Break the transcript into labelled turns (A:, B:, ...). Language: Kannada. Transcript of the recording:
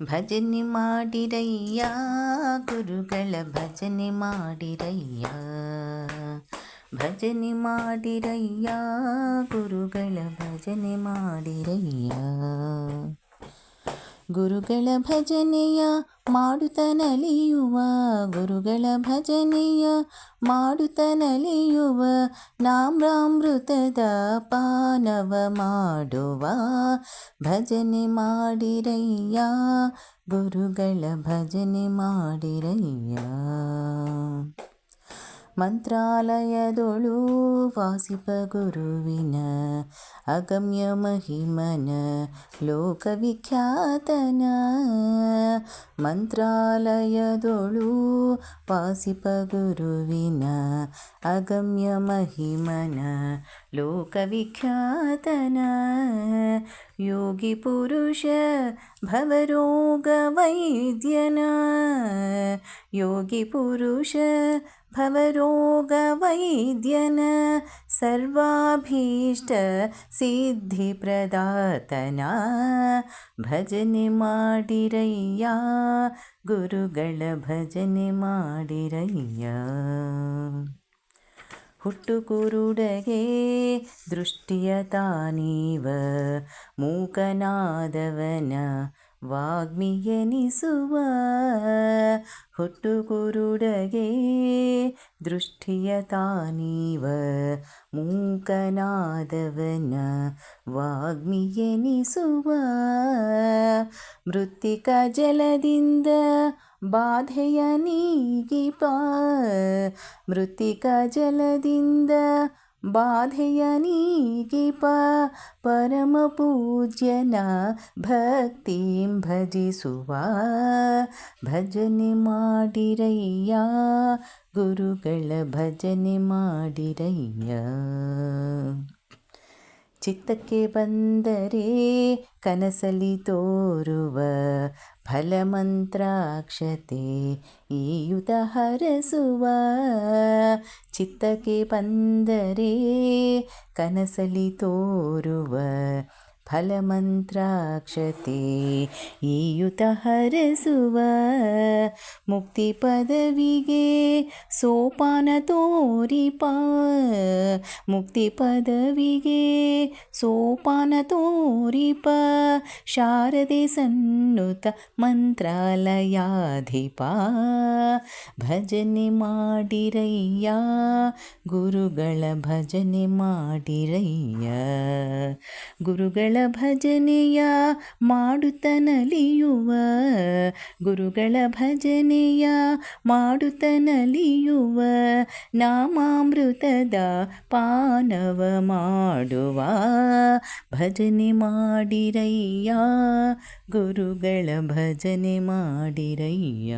A: ಭಜನೆ ಮಾಡಿರಯ್ಯ ಗುರುಗಳ ಭಜನೆ ಮಾಡಿರಯ್ಯ. ಭಜನೆ ಮಾಡಿರಯ್ಯ ಗುರುಗಳ ಭಜನೆ ಮಾಡಿರಯ್ಯ. ಗುರುಗಳ ಭಜನೆಯ ಮಾಡುತ್ತನಲಿಯುವ, ಗುರುಗಳ ಭಜನೆಯ ಮಾಡುತ್ತನಲಿಯುವ, ನಾಮ್ರಾಮೃತದ ಪಾನವ ಮಾಡುವ. ಭಜನೆ ಮಾಡಿರಯ್ಯ ಗುರುಗಳ ಭಜನೆ ಮಾಡಿರಯ್ಯ. ಮಂತ್ರಾಲಯದೊಳು ವಾಸಿಪ ಗುರುವಿನ ಅಗಮ್ಯ ಮಹಿಮನ ಲೋಕವಿಖ್ಯಾತನ. ಮಂತ್ರಾಲಯದೊಳು ವಾಸಿಪ ಗುರುವಿನ ಅಗಮ್ಯ ಮಹಿಮನ ಲೋಕವಿಖ್ಯಾತನ. ಯೋಗಿ ಪುರುಷ ಭವರೋಗ ವೈದ್ಯನ, ಯೋಗಿ ಪುರುಷ ಭವರೋಗ ವೈದ್ಯನ, ಸರ್ವಾಭೀಷ್ಟ ಸಿದ್ಧಿ ಪ್ರದಾತನ. ಭಜನೆ ಮಾಡಿರಯ್ಯ ಗುರುಗಳ ಭಜನೆ ಮಾಡಿರಯ್ಯ. ಹುಟ್ಟು ಕುರುಡಗೆ ದೃಷ್ಟಿಯ ತಾನೀವ, ಮೂಕನಾದವನ ವಾಗ್ಮಿಯೆನಿಸುವ. ಹುಟ್ಟು ಕುರುಡಗೆ ದೃಷ್ಟಿಯ ತಾನೀವ, ಮೂಕನಾದವನ ವಾಗ್ಮಿಯೆನಿಸುವ. ಮೃತ್ತಿಕ ಜಲದಿಂದ ಬಾಧೆಯ ನೀಗಿಪ, ಮೃತ್ತಿಕ ಜಲದಿಂದ ಬಾಧೆಯ ನೀಗಿಪ. ಪರಮ ಪೂಜ್ಯನ ಭಕ್ತಿಂ ಭಜಿಸುವ. ಭಜನೆ ಮಾಡಿರಯ್ಯ ಗುರುಗಳ ಭಜನೆ ಮಾಡಿರಯ್ಯ. ಚಿತ್ತಕ್ಕೆ ಬಂದರೆ ಕನಸಲಿ ತೋರುವ, ಫಲಮಂತ್ರಾಕ್ಷತೆ ಈಯುತ ಹರಸುವ. ಚಿತ್ತಕ್ಕೆ ಬಂದರೆ ಕನಸಲಿ ತೋರುವ, ಫಲಮಂತ್ರಾಕ್ಷತೆ ಈಯುತ ಹರಸುವ. ಮುಕ್ತಿ ಪದವಿಗೆ ಸೋಪಾನ ತೋರಿಪ, ಮುಕ್ತಿ ಪದವಿಗೆ ಸೋಪಾನ ತೋರಿಪ. ಶಾರದೆ ಸನ್ನುತ ಮಂತ್ರಾಲಯಾಧಿಪ. ಭಜನೆ ಮಾಡಿರಯ್ಯ ಗುರುಗಳ ಭಜನೆ ಮಾಡಿರಯ್ಯ. ಗುರುಗಳ ಭಜನೆಯ ಮಾಡುತ್ತನಲಿಯುವ, ಗುರುಗಳ ಭಜನೆಯ ಮಾಡುತ್ತನಲಿಯುವ, ನಾಮಾಮೃತದ ಪಾನವ ಮಾಡುವ. ಭಜನೆ ಮಾಡಿರಯ್ಯ ಗುರುಗಳ ಭಜನೆ ಮಾಡಿರಯ್ಯ.